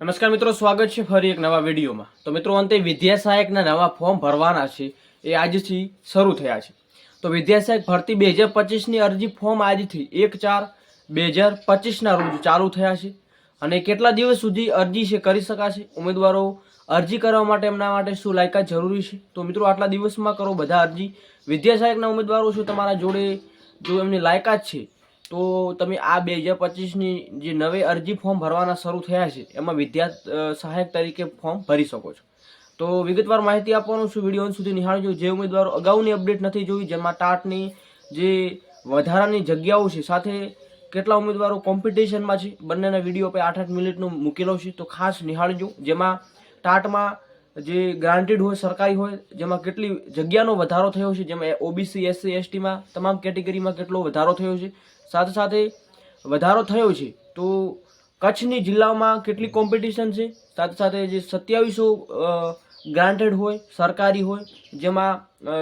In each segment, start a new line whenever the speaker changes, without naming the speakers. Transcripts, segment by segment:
નમસ્કાર મિત્રો, સ્વાગત છે ફરી એક નવા વિડીયોમાં। તો મિત્રો, અંતે વિદ્યા સહાયકના નવા ફોર્મ ભરવાના છે એ આજથી શરૂ થયા છે। તો વિદ્યા સહાયક ભરતી 2025ની અરજી ફોર્મ આજથી 1/4/2025ના રોજ ચાલુ થયા છે અને કેટલા દિવસ સુધી અરજી છે કરી શકાશે। ઉમેદવારો અરજી કરવા માટે એમના માટે શું લાયકાત જરૂરી છે? તો મિત્રો, આટલા દિવસમાં કરો બધા અરજી। વિદ્યા સહાયકના ઉમેદવારો શું તમારા જોડે જો એમની લાયકાત છે તો તમે આ 2025ની જે નવી અરજી ફોર્મ ભરવાના શરૂ થયા છે એમાં વિદ્યા સહાયક તરીકે ફોર્મ ભરી શકો છો। તો વિગતવાર માહિતી આપવાનું છું, વિડીયો અંત સુધી નિહાળજો। જે ઉમેદવારો અગાઉની અપડેટ નથી જોઈ, જેમાં ટાટની જે વધારાની જગ્યાઓ છે સાથે કેટલા ઉમેદવારો કોમ્પિટિશનમાં છે, બંનેના વિડીયો પર 8-8 મિનિટનો મૂકેલો છે, તો ખાસ નિહાળજો। જેમાં ટાટમાં જે ગ્રાન્ટેડ હોય, સરકારી હોય, જેમાં કેટલી જગ્યાનો વધારો થયો છે, જેમાં ઓબીસી, એસસી, એસટીમાં તમામ કેટેગરીમાં કેટલો વધારો થયો છે, સાથે સાથે વધારો થયો છે તો કચ્છની જિલ્લામાં કેટલી કોમ્પિટિશન છે, સાથે સાથે જે 2700 ગ્રાન્ટેડ હોય, સરકારી હોય, જેમાં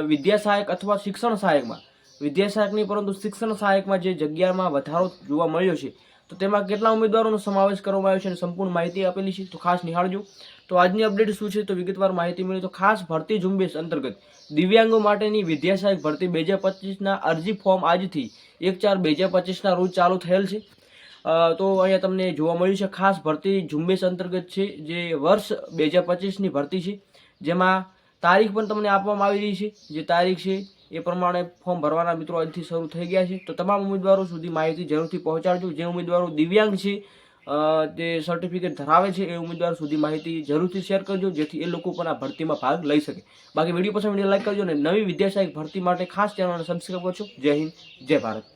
વિદ્યા સહાયક અથવા શિક્ષણ સહાયકમાં, વિદ્યા સહાયક નહીં પરંતુ શિક્ષણ સહાયકમાં જે જગ્યામાં વધારો જોવા મળ્યો છે તો તેમાં કેટલા ઉમેદવારોનો સમાવેશ કરવામાં આવ્યો છે અને સંપૂર્ણ માહિતી આપેલી છે, તો ખાસ નિહાળજો। તો આજની અપડેટ શું છે તો વિગતવાર માહિતી મળી। તો ખાસ ભરતી ઝુંબેશ અંતર્ગત દિવ્યાંગો માટેની વિદ્યા સહાયક ભરતી 2025ના અરજી ફોર્મ આજથી 1/4/2025ના રોજ ચાલુ થયેલ છે। તો અહીંયા તમને જોવા મળ્યું છે ખાસ ભરતી ઝુંબેશ અંતર્ગત છે, જે વર્ષ 2025ની ભરતી છે, જેમાં તારીખ પણ તમને આપવામાં આવી રહી છે। જે તારીખ છે એ પ્રમાણે ફોર્મ ભરવાના મિત્રો આજથી શરૂ થઈ ગયા છે। તો તમામ ઉમેદવારો સુધી માહિતી જરૂરથી પહોંચાડજો। જે ઉમેદવારો દિવ્યાંગ છે, જે સર્ટિફિકેટ ધરાવે છે એ ઉમેદવાર સુધી માહિતી જરૂરથી શેર કરજો, જેથી એ લોકો પણ આ ભરતીમાં ભાગ લઈ શકે। બાકી વિડીયો પસંદ વિડીયો લાઈક કરજો અને નવી વિદ્યા સહાયક ભરતી માટે ખાસ ચેનલને સબસ્ક્રાઈબ કરજો। જય હિન્દ, જય ભારત।